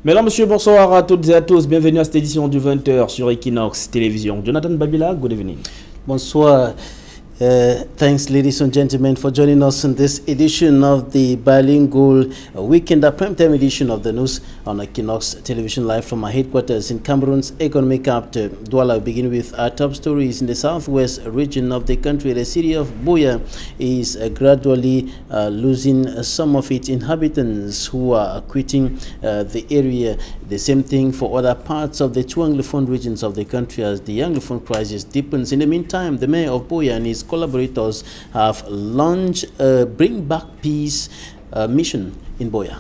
Mesdames, Messieurs, bonsoir à toutes et à tous. Bienvenue à cette édition du 20h sur Equinox Télévision. Jonathan Babila, good evening. Bonsoir. Thanks, ladies and gentlemen, for joining us in this edition of the bilingual weekend, a primetime edition of the news on Equinox Television, live from our headquarters in Cameroon's economic capital, Douala. We begin with our top stories in the southwest region of the country. The city of Buea is gradually losing some of its inhabitants who are quitting the area. The same thing for other parts of the two Anglophone regions of the country as the Anglophone crisis deepens. In the meantime, the mayor of Buea and his collaborators have launched a Bring Back Peace mission in Buea.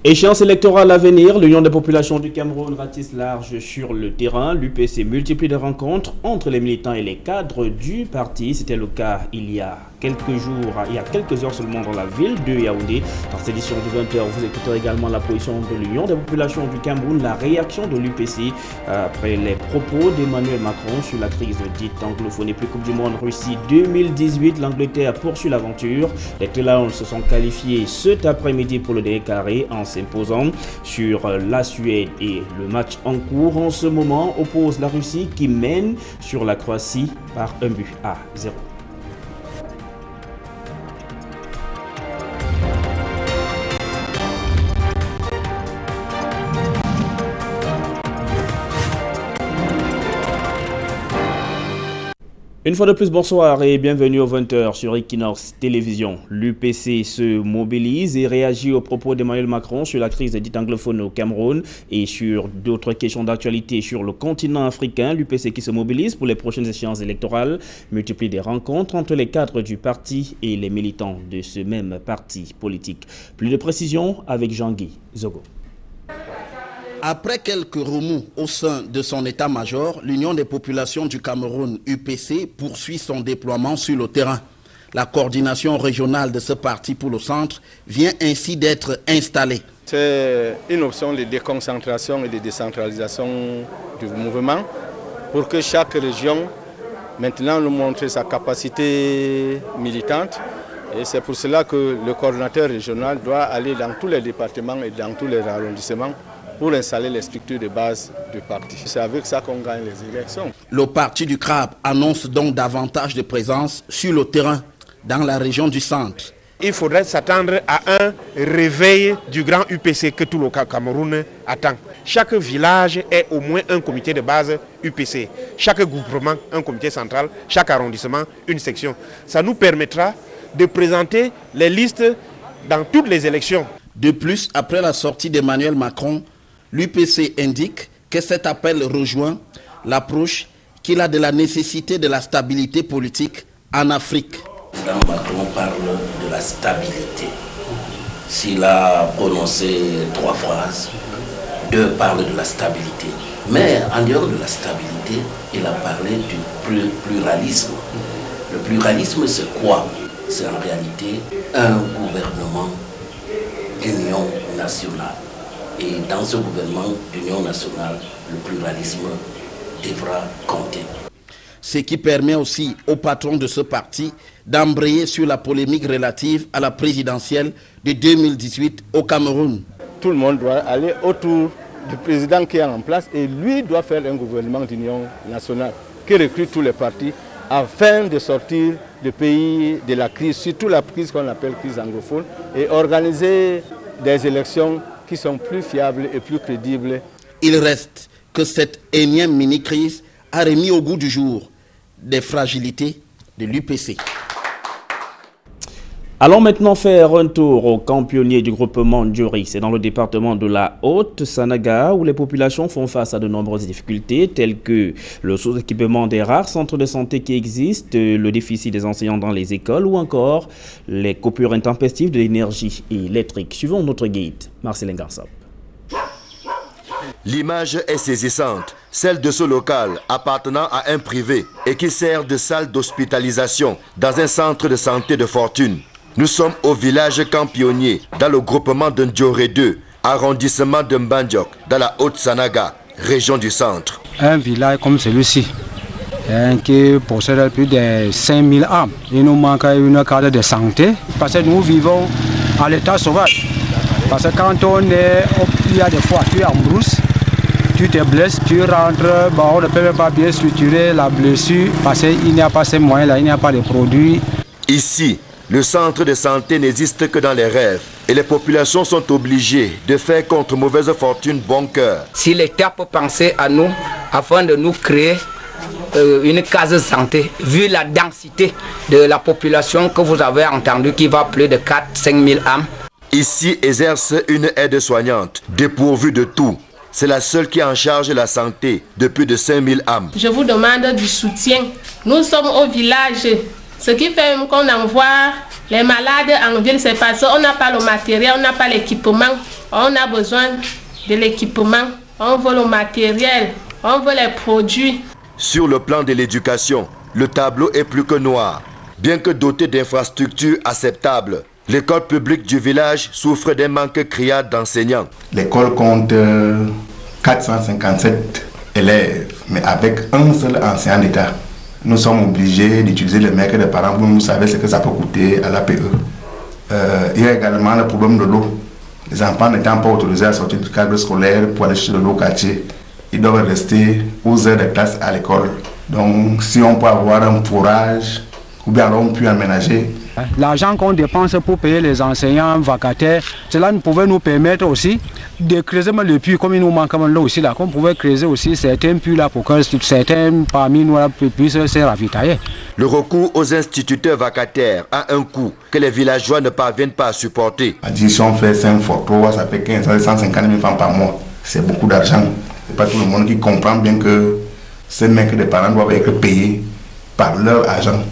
Échéance électorale à venir, l'Union des populations du Cameroun ratisse large sur le terrain. L'UPC multiplie des rencontres entre les militants et les cadres du parti. C'était le cas il y a quelques heures seulement dans la ville de Yaoundé. Dans cette édition du 20h, vous écouterez également la position de l'Union des populations du Cameroun, la réaction de l'UPC après les propos d'Emmanuel Macron sur la crise dite anglophone. Et puis Coupe du Monde Russie 2018, l'Angleterre poursuit l'aventure. Les Lions se sont qualifiés cet après-midi pour le décarré en s'imposant sur la Suède, et le match en cours en ce moment oppose la Russie qui mène sur la Croatie par 1-0. Une fois de plus, bonsoir et bienvenue au 20h sur Equinox Télévision. L'UPC se mobilise et réagit aux propos d'Emmanuel Macron sur la crise dite anglophone au Cameroun et sur d'autres questions d'actualité sur le continent africain. L'UPC qui se mobilise pour les prochaines échéances électorales multiplie des rencontres entre les cadres du parti et les militants de ce même parti politique. Plus de précisions avec Jean-Guy Zogo. Après quelques remous au sein de son état-major, l'Union des populations du Cameroun, UPC, poursuit son déploiement sur le terrain. La coordination régionale de ce parti pour le centre vient ainsi d'être installée. C'est une option de déconcentration et de décentralisation du mouvement pour que chaque région maintenant nous montre sa capacité militante. Et c'est pour cela que le coordinateur régional doit aller dans tous les départements et dans tous les arrondissements pour installer les structures de base du parti. C'est avec ça qu'on gagne les élections. Le parti du crabe annonce donc davantage de présence sur le terrain dans la région du centre. Il faudrait s'attendre à un réveil du grand UPC que tout le Cameroun attend. Chaque village est au moins un comité de base UPC. Chaque groupement, un comité central. Chaque arrondissement, une section. Ça nous permettra de présenter les listes dans toutes les élections. De plus, après la sortie d'Emmanuel Macron, l'UPC indique que cet appel rejoint l'approche qu'il a de la nécessité de la stabilité politique en Afrique. Le président Macron parle de la stabilité. S'il a prononcé 3 phrases, 2 parlent de la stabilité. Mais en dehors de la stabilité, il a parlé du pluralisme. Le pluralisme, c'est quoi? C'est en réalité un gouvernement d'union nationale. Et dans ce gouvernement d'union nationale, le pluralisme devra compter. Ce qui permet aussi au patron de ce parti d'embrayer sur la polémique relative à la présidentielle de 2018 au Cameroun. Tout le monde doit aller autour du président qui est en place et lui doit faire un gouvernement d'union nationale qui recrute tous les partis afin de sortir le pays de la crise, surtout la crise qu'on appelle crise anglophone, et organiser des élections qui sont plus fiables et plus crédibles. Il reste que cette énième mini-crise a remis au goût du jour des fragilités de l'UPC. Allons maintenant faire un tour au camp pionnier du groupement Ndjori. C'est dans le département de la Haute-Sanaga où les populations font face à de nombreuses difficultés telles que le sous-équipement des rares centres de santé qui existent, le déficit des enseignants dans les écoles ou encore les coupures intempestives de l'énergie électrique. Suivons notre guide, Marcelin Garsap. L'image est saisissante, celle de ce local appartenant à un privé et qui sert de salle d'hospitalisation dans un centre de santé de fortune. Nous sommes au village Camp Pionnier, dans le groupement de Ndjoré 2, arrondissement de Mbandjok, dans la Haute-Sanaga, région du centre. Un village comme celui-ci, qui possède plus de 5000 âmes. Il nous manque une carte de santé, parce que nous vivons à l'état sauvage. Parce que quand il y a des fois, tu es en brousse, tu te blesses, tu rentres, bon, on ne peut même pas bien structurer la blessure parce qu'il n'y a pas ces moyens-là, il n'y a pas de produits. Ici, le centre de santé n'existe que dans les rêves et les populations sont obligées de faire contre mauvaise fortune bon cœur. Si l'État peut penser à nous afin de nous créer une case de santé, vu la densité de la population que vous avez entendu qui va plus de 4-5 000 âmes. Ici exerce une aide-soignante dépourvue de tout. C'est la seule qui est en charge de la santé de plus de 5000 âmes. Je vous demande du soutien. Nous sommes au village. Ce qui fait qu'on envoie les malades en ville, c'est parce qu'on n'a pas le matériel, on n'a pas l'équipement. On a besoin de l'équipement. On veut le matériel, on veut les produits. Sur le plan de l'éducation, le tableau est plus que noir. Bien que doté d'infrastructures acceptables, l'école publique du village souffre d'un manque criard d'enseignants. L'école compte 457 élèves, mais avec un seul enseignant d'État. Nous sommes obligés d'utiliser les maîtres des parents pour nous savoir ce que ça peut coûter à l'APE. Il y a également le problème de l'eau. Les enfants n'étant pas autorisés à sortir du cadre scolaire pour aller chercher de l'eau au quartier, ils doivent rester aux heures de classe à l'école. Donc si on peut avoir un forage, ou bien alors on peut aménager. L'argent qu'on dépense pour payer les enseignants vacataires, cela pouvait nous permettre aussi de creuser le puits, comme il nous manque là aussi, là, qu'on pouvait creuser aussi certains puits là pour que certains parmi nous puissent se ravitailler. Le recours aux instituteurs vacataires a un coût que les villageois ne parviennent pas à supporter. Si on fait 5 photos, ça fait 150 000 francs par mois. C'est beaucoup d'argent. C'est pas tout le monde qui comprend bien que ces mecs des parents doivent être payés par leur argent.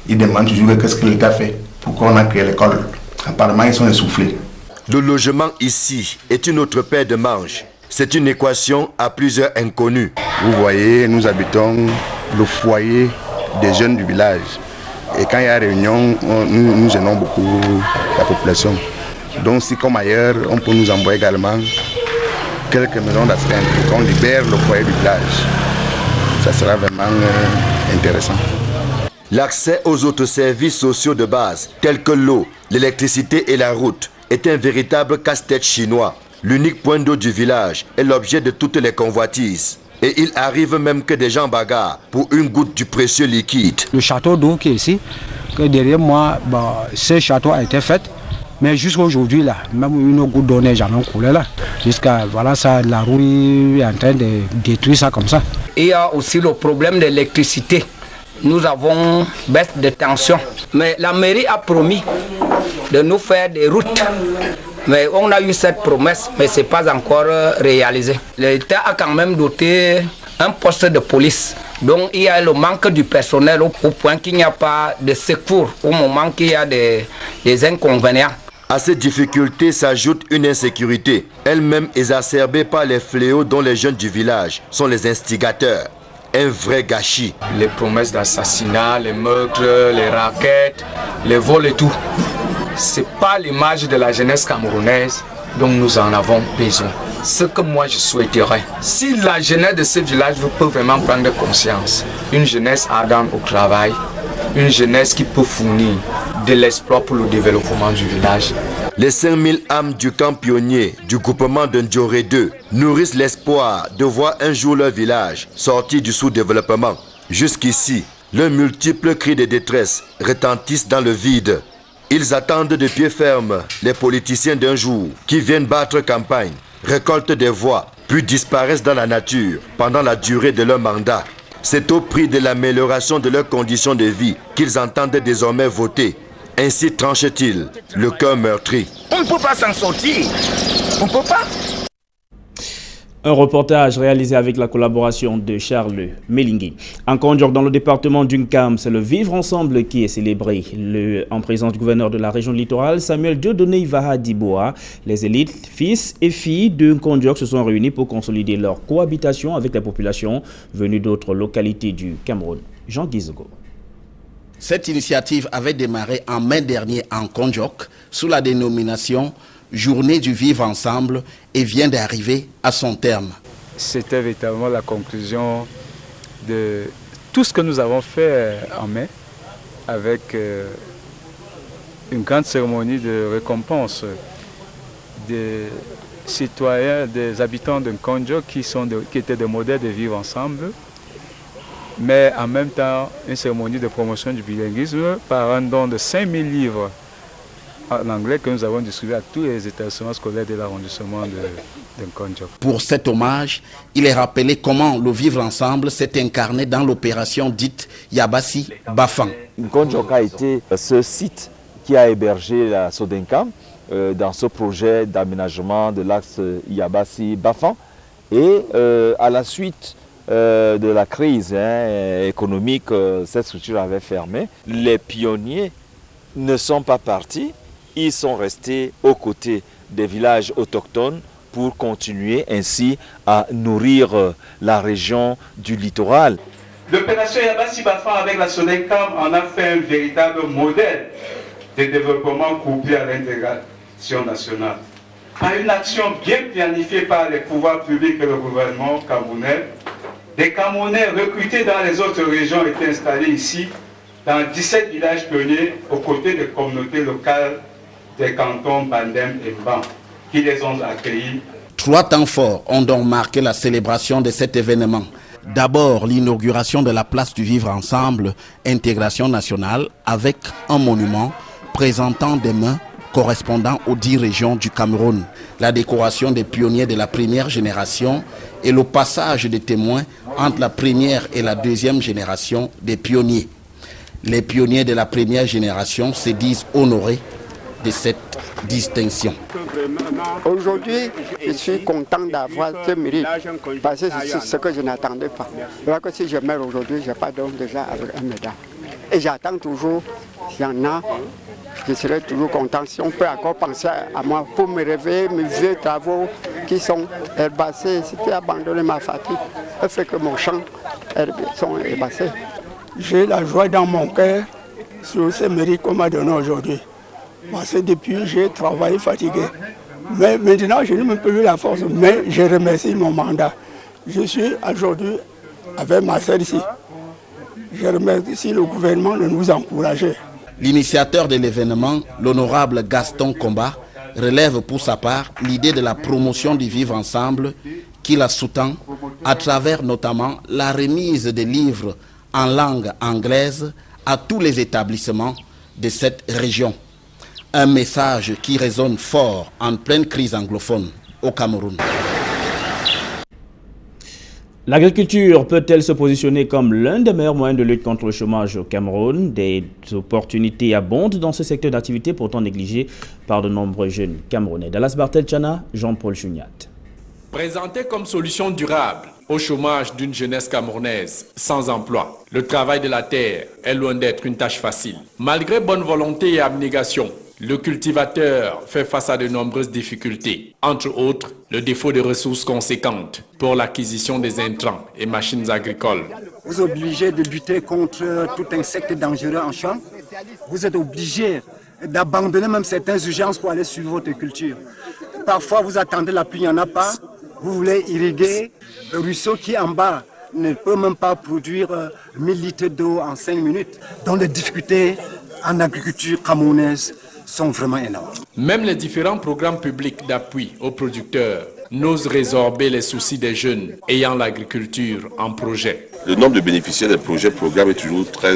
Ils demandent toujours qu'est-ce que l'État fait, pourquoi on a créé l'école. Apparemment, ils sont essoufflés. Le logement ici est une autre paire de manches. C'est une équation à plusieurs inconnus. Vous voyez, nous habitons le foyer des jeunes du village. Et quand il y a réunion, nous gênons beaucoup la population. Donc si comme ailleurs, on peut nous envoyer également quelques maisons d'astreinte pour qu'on libère le foyer du village. Ça sera vraiment intéressant. L'accès aux autres services sociaux de base, tels que l'eau, l'électricité et la route, est un véritable casse-tête chinois. L'unique point d'eau du village est l'objet de toutes les convoitises. Et il arrive même que des gens bagarrent pour une goutte du précieux liquide. Le château d'eau qui est ici, que derrière moi, ce château a été fait. Mais jusqu'à aujourd'hui, là, même une goutte d'eau n'est jamais coulée là. Jusqu'à, voilà, ça, la roue est en train de détruire ça comme ça. Il y a aussi le problème de l'électricité. Nous avons baisse de tension. Mais la mairie a promis de nous faire des routes. Mais on a eu cette promesse, mais ce n'est pas encore réalisé. L'État a quand même doté un poste de police. Donc il y a le manque du personnel au point qu'il n'y a pas de secours au moment qu'il y a des inconvénients. À ces difficultés s'ajoute une insécurité, elle-même exacerbée par les fléaux dont les jeunes du village sont les instigateurs. Un vrai gâchis. Les promesses d'assassinat, les meurtres, les raquettes, les vols et tout. C'est pas l'image de la jeunesse camerounaise dont nous en avons besoin. Ce que moi je souhaiterais, si la jeunesse de ce village peut vraiment prendre conscience, une jeunesse ardente au travail, une jeunesse qui peut fournir de l'espoir pour le développement du village. Les 5000 âmes du camp pionnier du groupement de Ndioré 2 nourrissent l'espoir de voir un jour leur village sorti du sous-développement. Jusqu'ici, leurs multiples cris de détresse retentissent dans le vide. Ils attendent de pied ferme les politiciens d'un jour qui viennent battre campagne, récoltent des voix, puis disparaissent dans la nature pendant la durée de leur mandat. C'est au prix de l'amélioration de leurs conditions de vie qu'ils entendent désormais voter. Ainsi tranche-t-il le cœur meurtri. On ne peut pas s'en sortir. On ne peut pas. Un reportage réalisé avec la collaboration de Charles Melingui. En Kondiok, dans le département d'Unkam, c'est le vivre ensemble qui est célébré. En présence du gouverneur de la région littorale, Samuel Dieudonné Ivaha Diboa, les élites, fils et filles de Kondiok se sont réunis pour consolider leur cohabitation avec les populations venues d'autres localités du Cameroun. Jean Guizego. Cette initiative avait démarré en mai dernier en Kondiok sous la dénomination Journée du vivre ensemble et vient d'arriver à son terme. C'était véritablement la conclusion de tout ce que nous avons fait en mai avec une grande cérémonie de récompense des citoyens, des habitants de Nkonjo qui étaient des modèles de vivre ensemble, mais en même temps une cérémonie de promotion du bilinguisme par un don de 5000 livres en anglais que nous avons distribué à tous les établissements scolaires de l'arrondissement de Nkonjo. Pour cet hommage, il est rappelé comment le vivre ensemble s'est incarné dans l'opération dite Yabassi Bafan. Nkonjo a été ce site qui a hébergé la Sodenkam dans ce projet d'aménagement de l'axe Yabassi Bafan. Et à la suite de la crise économique, cette structure avait fermé. Les pionniers ne sont pas partis, ils sont restés aux côtés des villages autochtones pour continuer ainsi à nourrir la région du littoral. L'opération Yabassi Bafan avec la Sodenkam en a fait un véritable modèle de développement couplé à l'intégration nationale. Par une action bien planifiée par les pouvoirs publics et le gouvernement camerounais, des Camerounais recrutés dans les autres régions étaient installés ici, dans 17 villages pionniers, aux côtés des communautés locales des cantons Bandem et Mban, qui les ont accueillis. 3 temps forts ont donc marqué la célébration de cet événement. D'abord, l'inauguration de la place du Vivre Ensemble, intégration nationale, avec un monument présentant des mains correspondant aux 10 régions du Cameroun. La décoration des pionniers de la première génération et le passage des témoins entre la première et la deuxième génération des pionniers. Les pionniers de la première génération se disent honorés de cette distinction. Aujourd'hui, je suis content d'avoir ce mérite parce que c'est ce que je n'attendais pas. Alors que si je meurs aujourd'hui, je pars donc déjà avec un médaille. Et j'attends toujours, s'il y en a, je serai toujours content si on peut encore penser à moi pour me réveiller, mes vieux travaux qui sont herbacés, c'était abandonné ma fatigue, ça fait que mon champ sont herbacés. J'ai la joie dans mon cœur sur ce mérite qu'on m'a donné aujourd'hui. Parce que depuis, j'ai travaillé fatigué. Mais maintenant, je n'ai même plus la force, mais je remercie mon mandat. Je suis aujourd'hui avec ma sœur ici. Je remercie le gouvernement de nous encourager. L'initiateur de l'événement, l'honorable Gaston Combat, relève pour sa part l'idée de la promotion du vivre ensemble qui la sous-tend à travers notamment la remise des livres en langue anglaise à tous les établissements de cette région. Un message qui résonne fort en pleine crise anglophone au Cameroun. L'agriculture peut-elle se positionner comme l'un des meilleurs moyens de lutte contre le chômage au Cameroun? Des opportunités abondent dans ce secteur d'activité pourtant négligé par de nombreux jeunes Camerounais. Dallas Bartel-Chana, Jean-Paul Chuniat. Présenté comme solution durable au chômage d'une jeunesse camerounaise sans emploi, le travail de la terre est loin d'être une tâche facile. Malgré bonne volonté et abnégation, le cultivateur fait face à de nombreuses difficultés, entre autres le défaut de ressources conséquentes pour l'acquisition des intrants et machines agricoles. Vous êtes obligé de lutter contre tout insecte dangereux en champ. Vous êtes obligé d'abandonner même certaines urgences pour aller suivre votre culture. Parfois vous attendez la pluie, il n'y en a pas. Vous voulez irriguer le ruisseau qui est en bas ne peut même pas produire 1000 litres d'eau en 5 minutes. Donc les difficultés en agriculture camerounaise sont vraiment énormes. Même les différents programmes publics d'appui aux producteurs n'osent résorber les soucis des jeunes ayant l'agriculture en projet. Le nombre de bénéficiaires des projets programmes est toujours très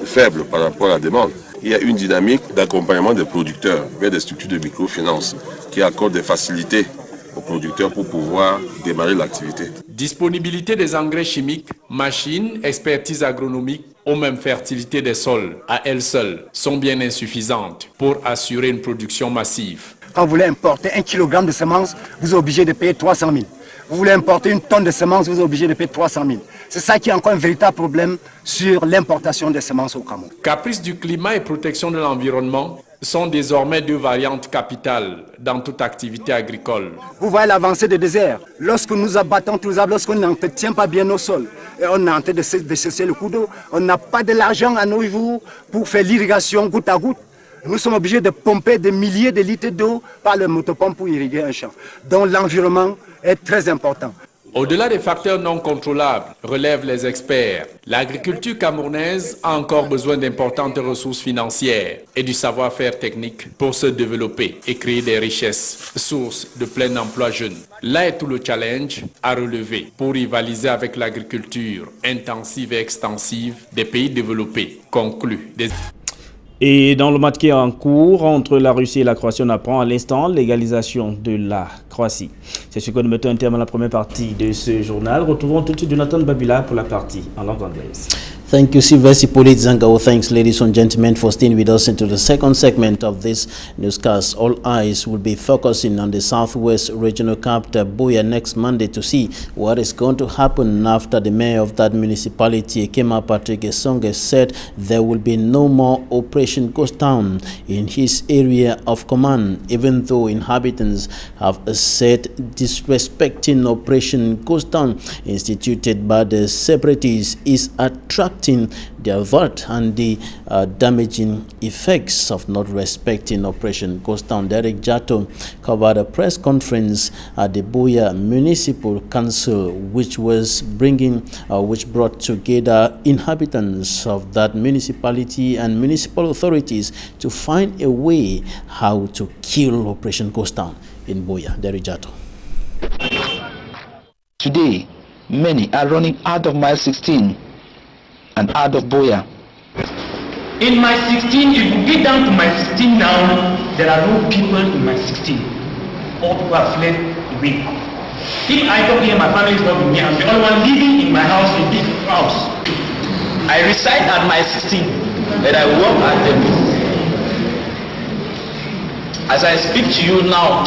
faible par rapport à la demande. Il y a une dynamique d'accompagnement des producteurs vers des structures de microfinance qui accordent des facilités aux producteurs pour pouvoir démarrer l'activité. Disponibilité des engrais chimiques, machines, expertise agronomique ou même fertilité des sols à elles seules sont bien insuffisantes pour assurer une production massive. Quand vous voulez importer 1 kg de semences, vous êtes obligé de payer 300 000. Vous voulez importer 1 tonne de semences, vous êtes obligé de payer 300 000. C'est ça qui est encore un véritable problème sur l'importation des semences au Cameroun. Caprice du climat et protection de l'environnement sont désormais 2 variantes capitales dans toute activité agricole. Vous voyez l'avancée des déserts. Lorsque nous abattons tous les arbres, lorsqu'on n'entretient pas bien nos sols, et on est en train de sécher le cours d'eau, on n'a pas de l'argent à nos jours pour faire l'irrigation goutte à goutte. Nous sommes obligés de pomper des milliers de litres d'eau par le motopompe pour irriguer un champ. Donc l'environnement est très important. Au-delà des facteurs non contrôlables, relèvent les experts, l'agriculture camerounaise a encore besoin d'importantes ressources financières et du savoir-faire technique pour se développer et créer des richesses, source de plein emploi jeune. Là est tout le challenge à relever pour rivaliser avec l'agriculture intensive et extensive des pays développés, conclut des... Et dans le match qui est en cours entre la Russie et la Croatie, on apprend à l'instant l'égalisation de la Croatie. C'est ce que nous mettons un terme à la première partie de ce journal. Retrouvons tout de suite Jonathan Babila pour la partie en langue anglaise. Thank you, Sylvester Polizangao. Thanks, ladies and gentlemen, for staying with us into the second segment of this newscast. All eyes will be focusing on the Southwest Regional Capital, Buea, next Monday to see what is going to happen after the mayor of that municipality, Ekema Patrick Esonge, said there will be no more Operation Ghost Town in his area of command, even though inhabitants have said disrespecting Operation Ghost Town instituted by the separatists is attracting their vote and the damaging effects of not respecting Operation Ghost Town. Derek Jato covered a press conference at the Buea Municipal Council, which brought together inhabitants of that municipality and municipal authorities to find a way how to kill Operation Ghost Town in Buea. Derek Jato. Today, many are running out of mile 16 and out of Buea. In my 16, if you get down to my 16 now, there are no people in my 16. All people have fled away. If I come here, my family is not with me. I'm the only one living in my house, a big house. I reside at my 16, and I work at the As I speak to you now,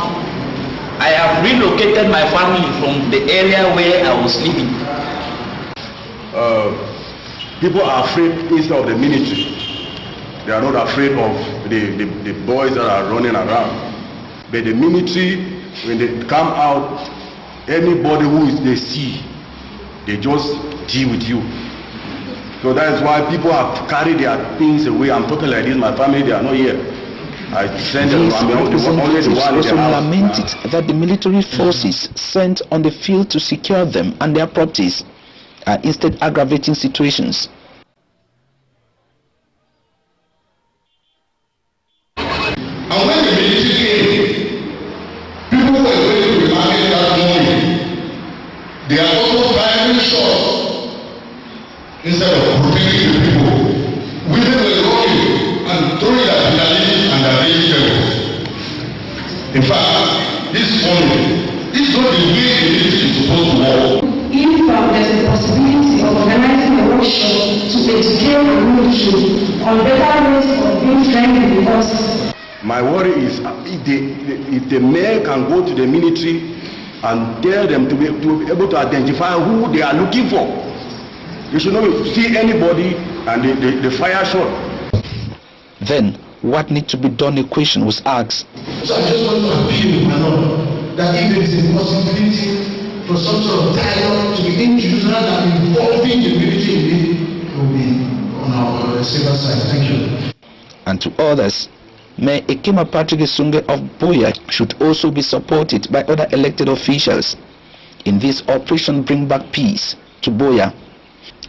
I have relocated my family from the area where I was living. People are afraid instead of the military. They are not afraid of the boys that are running around. But the military, when they come out, anybody they see, they just deal with you. So that is why people have carried their things away. I'm talking like this, my family, they are not here. I sent them, also lamented that the military forces sent on the field to secure them and their properties are instead aggravating situations. And when the military came, people were going to the market that morning. They are also firing shots instead of protecting the people. Women were running and throwing their finalities and their vegetables. In fact, this morning, this is not the way the military is supposed to work. If there's a possibility of organizing a workshop to educate the military on better ways of being trained with us. My worry is if the mayor can go to the military and tell them to be able to identify who they are looking for. You should not see anybody and the fire shot. Then, what needs to be done? A question was asked. So I just want to appeal, my Lord, that if there is a possibility for some sort of dialogue to be introduced rather than involving the military, it will be on our safer side. Thank you. And to others, Mayor Ekema Patrick Esonge of Buea should also be supported by other elected officials in this Operation Bring Back Peace to Buea.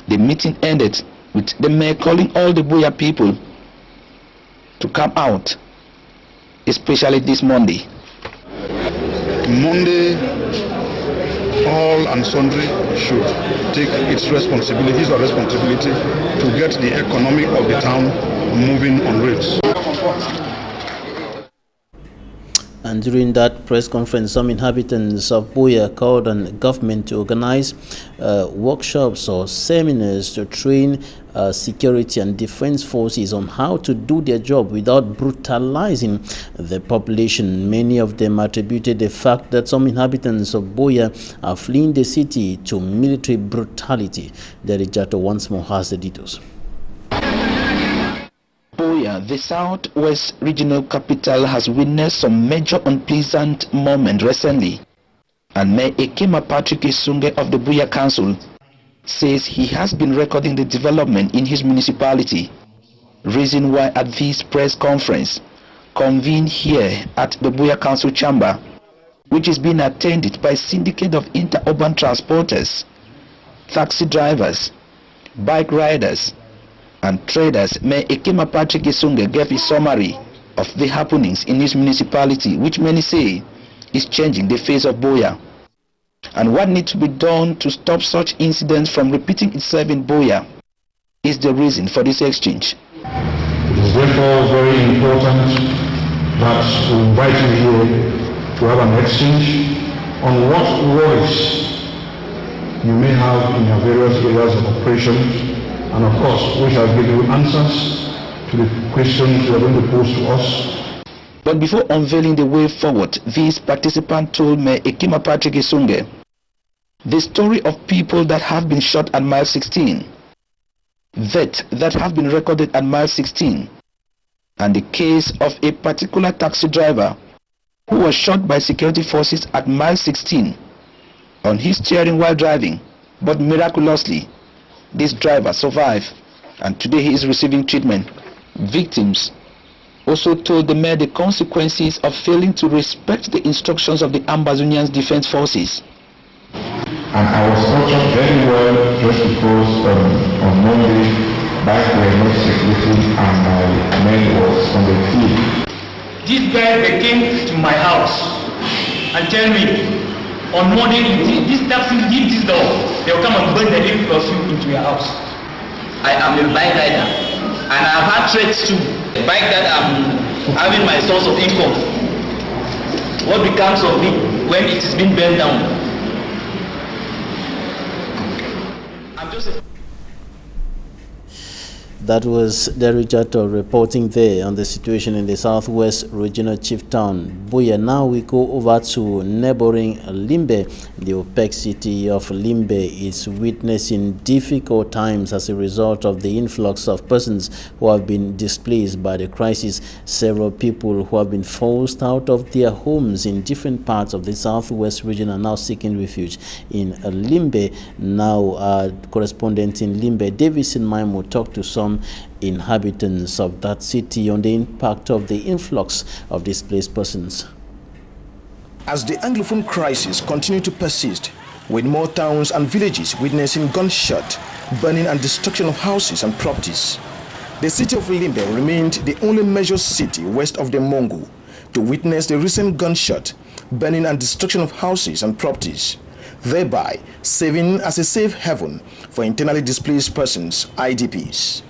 The meeting ended with the mayor calling all the Buea people to come out, especially this Monday. Monday, all and sundry should take its responsibilities or responsibility to get the economy of the town moving on rails. And during that press conference, some inhabitants of Buea called on the government to organize workshops or seminars to train security and defense forces on how to do their job without brutalizing the population. Many of them attributed the fact that some inhabitants of Buea are fleeing the city to military brutality. Derek Jato once more has the details. Buea, the Southwest Regional Capital, has witnessed some major unpleasant moments recently, and Mayor Ekema Patrick Esonge of the Buea Council says he has been recording the development in his municipality, reason why at this press conference convened here at the Buea Council chamber, which is being attended by a syndicate of interurban transporters, taxi drivers, bike riders, and traders. Mayor Ekema Patrick Isunge gave a summary of the happenings in his municipality, which many say is changing the face of Buea, and what needs to be done to stop such incidents from repeating itself in Buea is the reason for this exchange. It is therefore very important that we invite you here to have an exchange on what worries you may have in your various areas of operation, and of course we shall give you answers to the questions you are going to pose to us. But before unveiling the way forward, these participants told Mayor Ekema Patrick Isunge the story of people that have been shot at mile 16, that have been recorded at mile 16, and the case of a particular taxi driver who was shot by security forces at mile 16 on his steering while driving, but miraculously this driver survived and today he is receiving treatment. Victims also told the mayor the consequences of failing to respect the instructions of the Ambazonian Defense Forces. And I was tortured very well just because on Monday bikes were not circulating and my men was on the field. These guys, they came to my house and tell me, on Monday, this taxi, leave this door, they will come and burn the lift plus you into your house. I am a bike rider and I have had threats too. The bike that I'm having my source of income. What becomes of me when it is being burned down? That was Derek Jato reporting there on the situation in the Southwest Regional Chief Town, Buea. Now we go over to neighboring Limbe. The OPEC city of Limbe is witnessing difficult times as a result of the influx of persons who have been displaced by the crisis. Several people who have been forced out of their homes in different parts of the Southwest region are now seeking refuge in Limbe. Now, correspondent in Limbe, Davison Maimo, talked to some inhabitants of that city on the impact of the influx of displaced persons. As the Anglophone crisis continues to persist, with more towns and villages witnessing gunshot, burning and destruction of houses and properties, the city of Limbe remained the only major city west of the Mongo to witness the recent gunshot, burning and destruction of houses and properties, thereby serving as a safe haven for internally displaced persons, IDPs.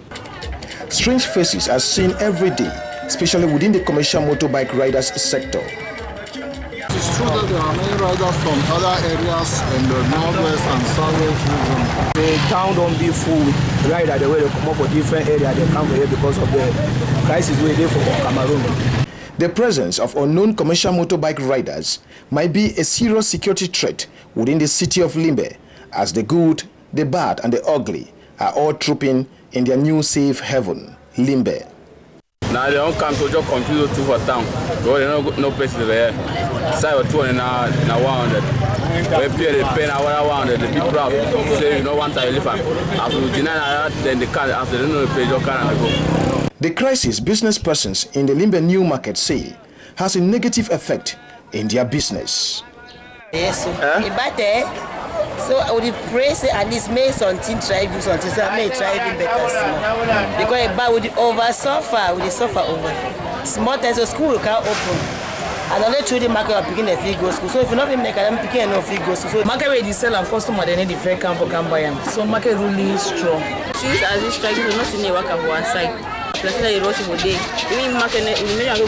Strange faces are seen every day, especially within the commercial motorbike riders sector. It's true that there are many riders from other areas in the northwest and southwest region. The town don't be full with riders. The way they come up for different areas, they come here because of the crisis we're there for Cameroon. The presence of unknown commercial motorbike riders might be a serious security threat within the city of Limbe, as the good, the bad, and the ugly are all trooping in their new safe haven, Limbe. Now they don't come to just confuse two for town. Go there, no place to there. Side 200 now 100. We pay the pay now 100. The people proud say you know one time elephant. After you deny that, then the car after they know pay your car and go. The crisis business persons in the Limbe New Market say has a negative effect in their business. Yes, so I would pray say at least make something try do something so I may try do better. Because about with the over suffer, with the suffer over. Small times so school can't open. And only through the market are picking the fee go school. So if you're not even making them picking no fee go school. So market where they sell and customer they need the fair camp for can buy them. So market really strong. Since as this strike will not see any work on one side. Plus that you rush today. Even market we may go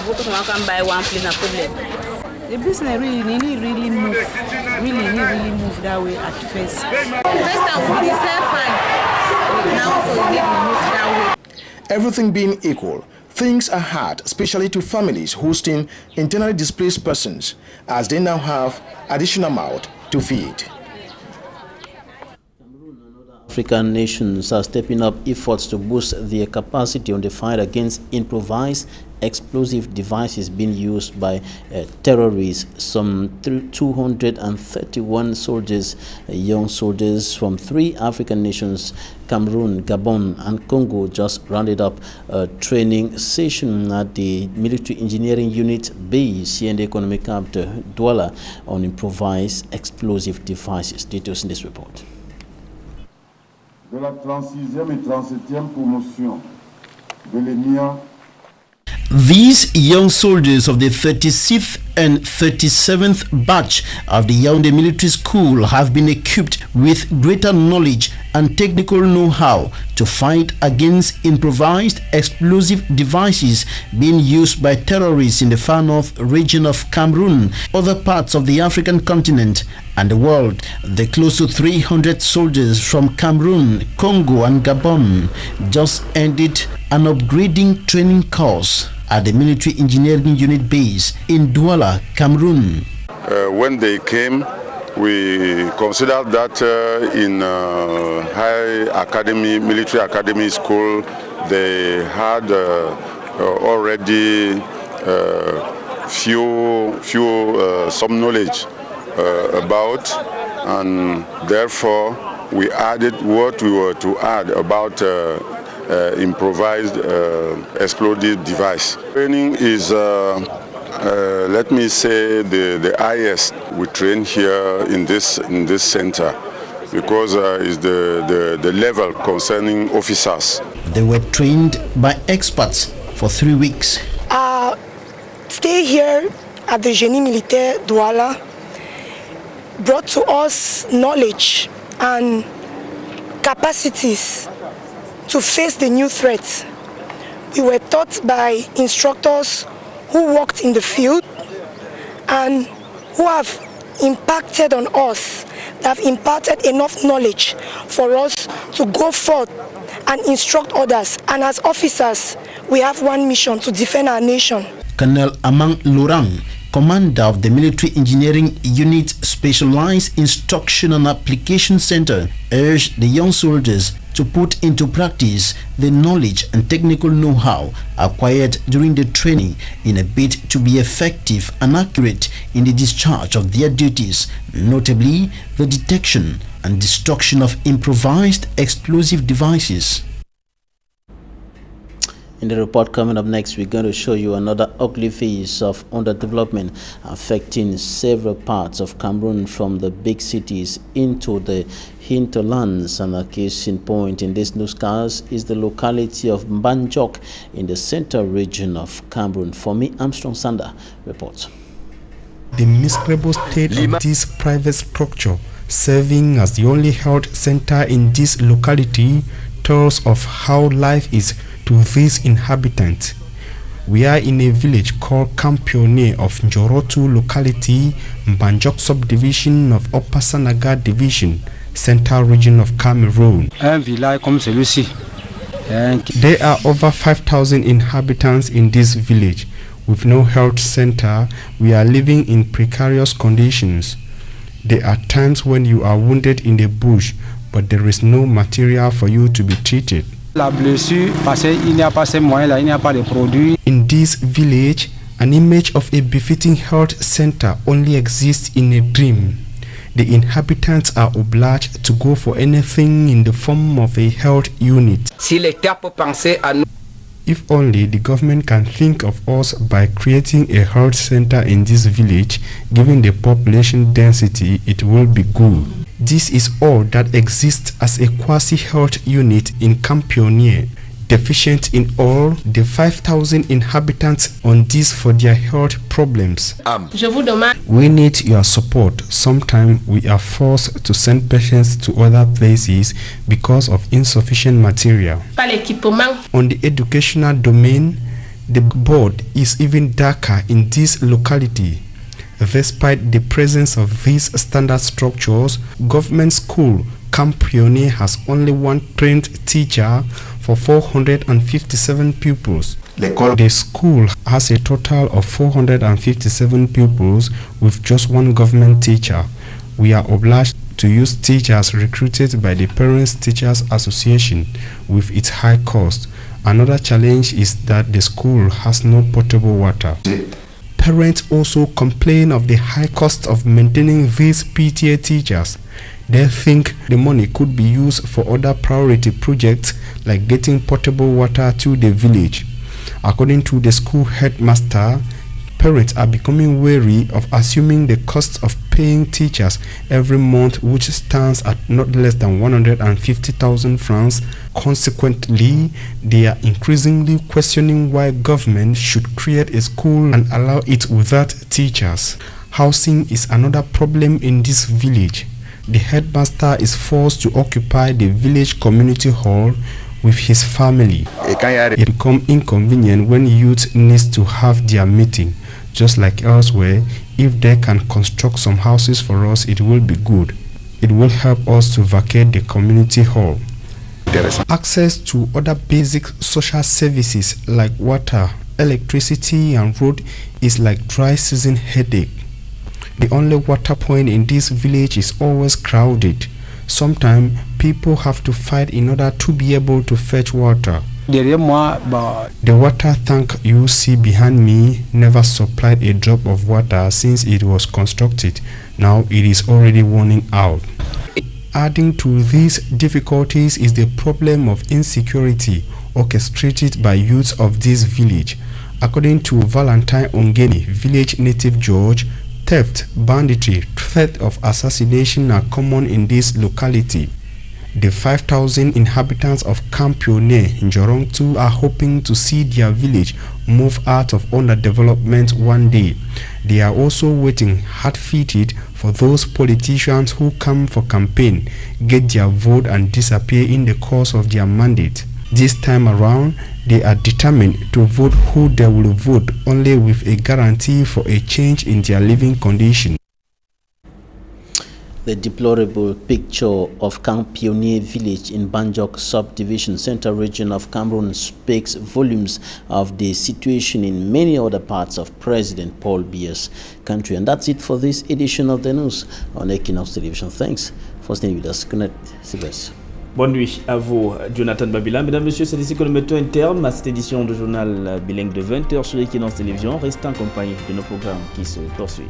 customer can buy one place no problem. The business really move. Really move that way at first. First time we sell fine. Now so we move that way. Everything being equal, things are hard, especially to families hosting internally displaced persons, as they now have additional mouth to feed. African nations are stepping up efforts to boost their capacity on the fight against improvised explosive devices being used by terrorists. Some 231 soldiers, young soldiers from 3 African nations, Cameroon, Gabon and Congo, just rounded up a training session at the Military Engineering Unit base here in the economic capital, Douala, on improvised explosive devices. Details in this report. De la 36e et 37e promotion de l'ENIA. These young soldiers of the 36th and 37th batch of the Yaoundé Military School have been equipped with greater knowledge and technical know-how to fight against improvised explosive devices being used by terrorists in the far north region of Cameroon, other parts of the African continent and the world. The close to 300 soldiers from Cameroon, Congo and Gabon just ended an upgrading training course at the Military Engineering Unit base in Douala, Cameroon. When they came, we considered that in high academy, military academy school, they had already some knowledge about, and therefore we added what we were to add about improvised explosive device. Training is, let me say, the highest we train here in this center, because it's the level concerning officers. They were trained by experts for 3 weeks. Stay here at the Génie Militaire Douala brought to us knowledge and capacities to face the new threats. We were taught by instructors who worked in the field and who have impacted on us, that have imparted enough knowledge for us to go forth and instruct others. And as officers, we have one mission: to defend our nation. Colonel Amang Lorang, commander of the Military Engineering Unit Specialized Instruction and Application Center, urged the young soldiers to put into practice the knowledge and technical know-how acquired during the training in a bid to be effective and accurate in the discharge of their duties, notably the detection and destruction of improvised explosive devices. In the report coming up next, we're going to show you another ugly phase of underdevelopment affecting several parts of Cameroon, from the big cities into the hinterlands. And a case in point in this newscast is the locality of Mbanjok in the central region of Cameroon. For me, Armstrong Sander reports. The miserable state of this private structure, serving as the only health center in this locality, tells of how life is to these inhabitants. We are in a village called Campione of Njorotu locality, Mbanjok subdivision of Upper Sanaga division, central region of Cameroon. There are over 5,000 inhabitants in this village. With no health center, we are living in precarious conditions. There are times when you are wounded in the bush, but there is no material for you to be treated. In this village, an image of a befitting health center only exists in a dream. The inhabitants are obliged to go for anything in the form of a health unit. If only the government can think of us by creating a health center in this village, given the population density, it will be good. This is all that exists as a quasi-health unit in Campione, deficient in all the 5,000 inhabitants on this for their health problems. We need your support. Sometimes we are forced to send patients to other places because of insufficient material. On the educational domain, the board is even darker in this locality. Despite the presence of these standard structures, government school Campione has only one trained teacher for 457 pupils. The school has a total of 457 pupils with just one government teacher. We are obliged to use teachers recruited by the Parents Teachers Association with its high cost. Another challenge is that the school has no potable water. Parents also complain of the high cost of maintaining these PTA teachers. They think the money could be used for other priority projects like getting potable water to the village. According to the school headmaster, parents are becoming wary of assuming the cost of paying teachers every month, which stands at not less than 150,000 francs. Consequently, they are increasingly questioning why government should create a school and allow it without teachers. Housing is another problem in this village. The headmaster is forced to occupy the village community hall with his family. It becomes inconvenient when youth needs to have their meeting. Just like elsewhere, if they can construct some houses for us, it will be good. It will help us to vacate the community hall. Access to other basic social services like water, electricity and road is like dry season headache. The only water point in this village is always crowded. Sometimes people have to fight in order to be able to fetch water. The water tank you see behind me never supplied a drop of water since it was constructed. Now it is already running out. Adding to these difficulties is the problem of insecurity orchestrated by youths of this village. According to Valentine Ongeni, village native judge, theft, banditry, threat of assassination are common in this locality. The 5,000 inhabitants of Camp Pioneer in Jorongtu are hoping to see their village move out of underdevelopment one day. They are also waiting hard-footed for those politicians who come for campaign, get their vote and disappear in the course of their mandate. This time around, they are determined to vote who they will vote only with a guarantee for a change in their living condition. The deplorable picture of Camp Pioneer village in Banjok subdivision, central region of Cameroon, speaks volumes of the situation in many other parts of President Paul Biya's country. And that's it for this edition of the news on Equinox Television. Thanks for staying with us. Good night. Sylvestre. Bonne nuit à vous, Jonathan Babila. Mesdames, Messieurs, c'est ici que nous mettons un terme à cette édition de journal bilingue de 20h sur Equinox Télévision. Restez en compagnie de nos programmes qui se poursuivent.